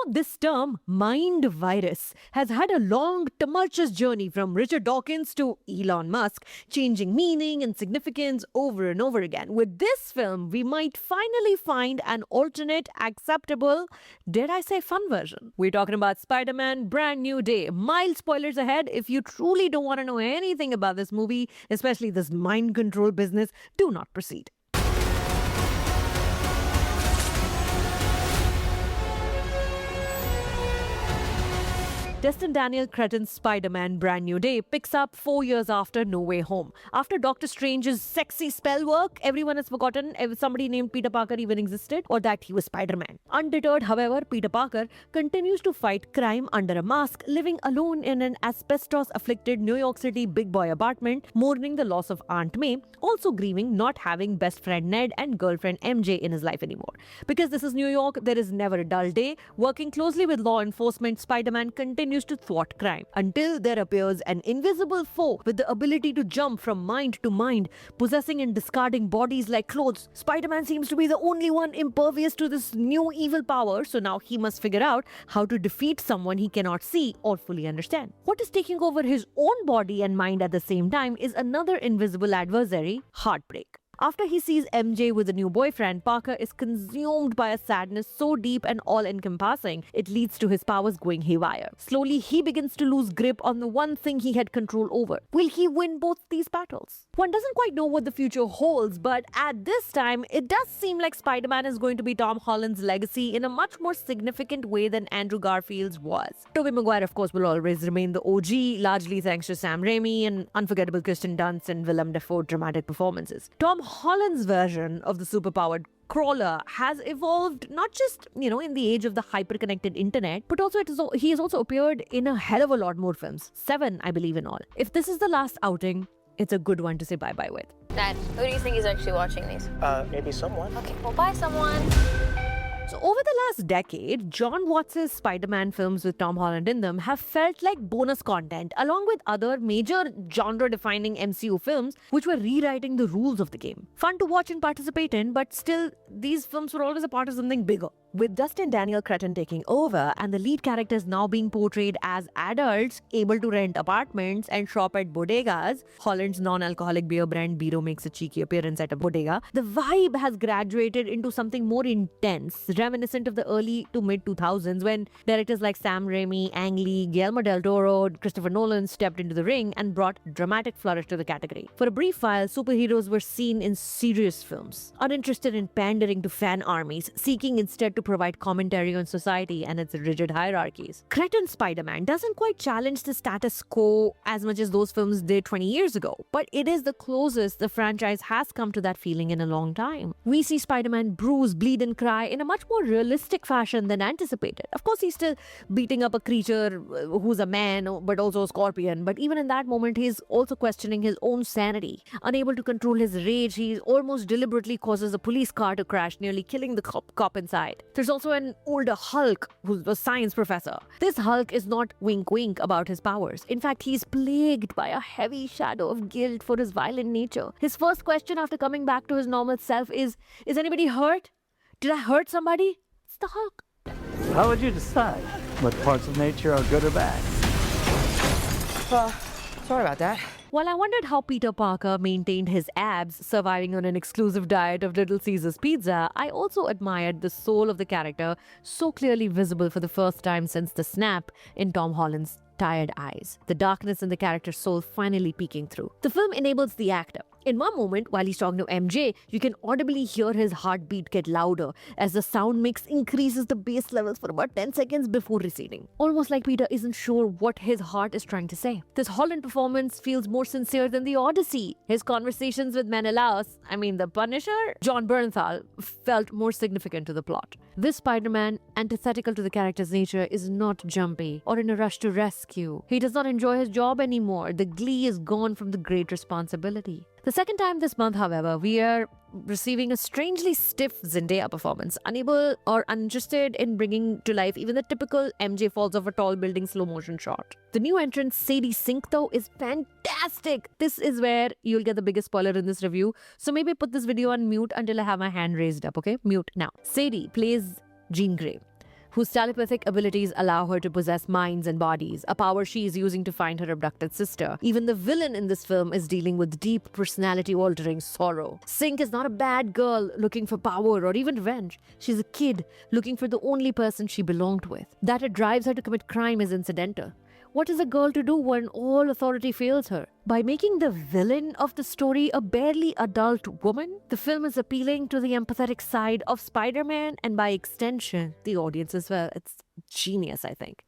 This term, mind virus, has had a long, tumultuous journey from Richard Dawkins to Elon Musk, changing meaning and significance over and over again. With this film, we might finally find an alternate, acceptable, dare I say, fun version. We're talking about Spider Man Brand New Day. Mild spoilers ahead. If you truly don't want to know anything about this movie, especially this mind control business, do not proceed. Destin Daniel Cretton's Spider-Man Brand New Day picks up 4 years after No Way Home. After Doctor Strange's sexy spell work, everyone has forgotten if somebody named Peter Parker even existed or that he was Spider-Man. Undeterred, however, Peter Parker continues to fight crime under a mask, living alone in an asbestos-afflicted New York City big boy apartment, mourning the loss of Aunt May, also grieving not having best friend Ned and girlfriend MJ in his life anymore. Because this is New York, there is never a dull day. Working closely with law enforcement, Spider-Man continues to thwart crime until there appears an invisible foe with the ability to jump from mind to mind, possessing and discarding bodies like clothes. Spider-Man seems to be the only one impervious to this new evil power, so now he must figure out how to defeat someone he cannot see or fully understand. What is taking over his own body and mind at the same time is another invisible adversary, heartbreak. After he sees MJ with a new boyfriend, Parker is consumed by a sadness so deep and all-encompassing, it leads to his powers going haywire. Slowly, he begins to lose grip on the one thing he had control over. Will he win both these battles? One doesn't quite know what the future holds, but at this time, it does seem like Spider-Man is going to be Tom Holland's legacy in a much more significant way than Andrew Garfield's was. Tobey Maguire, of course, will always remain the OG, largely thanks to Sam Raimi and unforgettable Kirsten Dunst and Willem Dafoe dramatic performances. Tom Holland's version of the superpowered crawler has evolved not just, in the age of the hyper-connected internet, but also he has also appeared in a hell of a lot more films. 7, I believe, in all. If this is the last outing, it's a good one to say bye-bye with. Dad, who do you think is actually watching these? Maybe someone. Okay, well, bye, someone. So over the last decade, John Watts' Spider-Man films with Tom Holland in them have felt like bonus content, along with other major genre-defining MCU films which were rewriting the rules of the game. Fun to watch and participate in, but still, these films were always a part of something bigger. With Destin Daniel Cretton taking over and the lead characters now being portrayed as adults able to rent apartments and shop at bodegas, Holland's non-alcoholic beer brand Biro makes a cheeky appearance at a bodega, the vibe has graduated into something more intense, reminiscent of the early to mid-2000s when directors like Sam Raimi, Ang Lee, Guillermo del Toro, Christopher Nolan stepped into the ring and brought dramatic flourish to the category. For a brief while, superheroes were seen in serious films, uninterested in pandering to fan armies, seeking instead to provide commentary on society and its rigid hierarchies. Cretton's Spider-Man doesn't quite challenge the status quo as much as those films did 20 years ago, but it is the closest the franchise has come to that feeling in a long time. We see Spider-Man bruise, bleed and cry in a much more realistic fashion than anticipated. Of course, he's still beating up a creature who's a man, but also a scorpion, but even in that moment, he's also questioning his own sanity. Unable to control his rage, he almost deliberately causes a police car to crash, nearly killing the cop inside. There's also an older Hulk who's a science professor. This Hulk is not wink-wink about his powers. In fact, he's plagued by a heavy shadow of guilt for his violent nature. His first question after coming back to his normal self is anybody hurt? Did I hurt somebody? It's the Hulk. How would you decide what parts of nature are good or bad? Sorry about that. While I wondered how Peter Parker maintained his abs surviving on an exclusive diet of Little Caesars pizza, I also admired the soul of the character so clearly visible for the first time since the snap in Tom Holland's tired eyes. The darkness in the character's soul finally peeking through. The film enables the actor. In one moment, while he's talking to MJ, you can audibly hear his heartbeat get louder as the sound mix increases the bass levels for about 10 seconds before receding. Almost like Peter isn't sure what his heart is trying to say. This Holland performance feels more sincere than the Odyssey. His conversations with Menelaus, the Punisher, John Bernthal, felt more significant to the plot. This Spider-Man, antithetical to the character's nature, is not jumpy or in a rush to rescue. He does not enjoy his job anymore. The glee is gone from the great responsibility. The second time this month, however, we are receiving a strangely stiff Zendaya performance, unable or uninterested in bringing to life even the typical MJ falls off a tall building slow motion shot. The new entrant Sadie Sink, though, is fantastic. This is where you'll get the biggest spoiler in this review, so maybe put this video on mute until I have my hand raised up, okay? Mute now. Sadie plays Jean Grey. whose telepathic abilities allow her to possess minds and bodies, a power she is using to find her abducted sister. Even the villain in this film is dealing with deep personality-altering sorrow. Sink is not a bad girl looking for power or even revenge. She's a kid looking for the only person she belonged with. That it drives her to commit crime is incidental. What is a girl to do when all authority fails her? By making the villain of the story a barely adult woman, the film is appealing to the empathetic side of Spider-Man and by extension, the audience as well. It's genius, I think.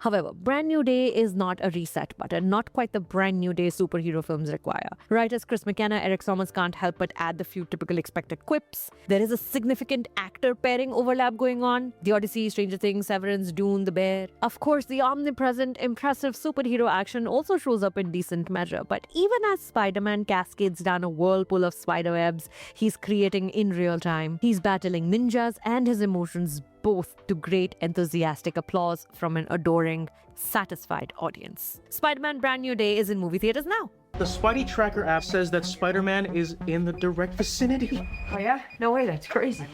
However, Brand New Day is not a reset button, not quite the Brand New Day superhero films require. Writers Chris McKenna, Eric Sommers can't help but add the few typical expected quips. There is a significant actor pairing overlap going on. The Odyssey, Stranger Things, Severance, Dune, The Bear. Of course, the omnipresent, impressive superhero action also shows up in decent measure. But even as Spider-Man cascades down a whirlpool of spiderwebs he's creating in real time, he's battling ninjas and his emotions both to great enthusiastic applause from an adoring, satisfied audience. Spider-Man Brand New Day is in movie theaters now. The Spidey Tracker app says that Spider-Man is in the direct vicinity. Oh yeah? No way, that's crazy.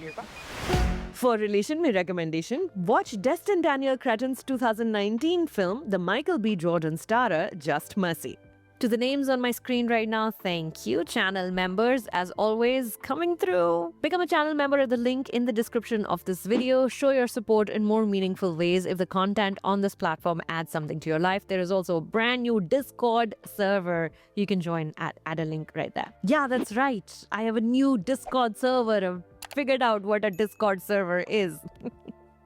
For relation में recommendation, watch Destin Daniel Cretton's 2019 film, the Michael B. Jordan starrer, Just Mercy. To the names on my screen right now, thank you, channel members, as always, coming through. Become a channel member at the link in the description of this video. Show your support in more meaningful ways if the content on this platform adds something to your life. There is also a brand new Discord server you can join at a link right there. Yeah, that's right. I have a new Discord server. I've figured out what a Discord server is.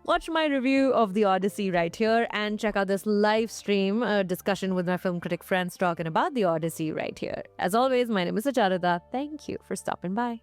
Watch my review of The Odyssey right here and check out this live stream discussion with my film critic friends talking about The Odyssey right here. As always, my name is Acharita. Thank you for stopping by.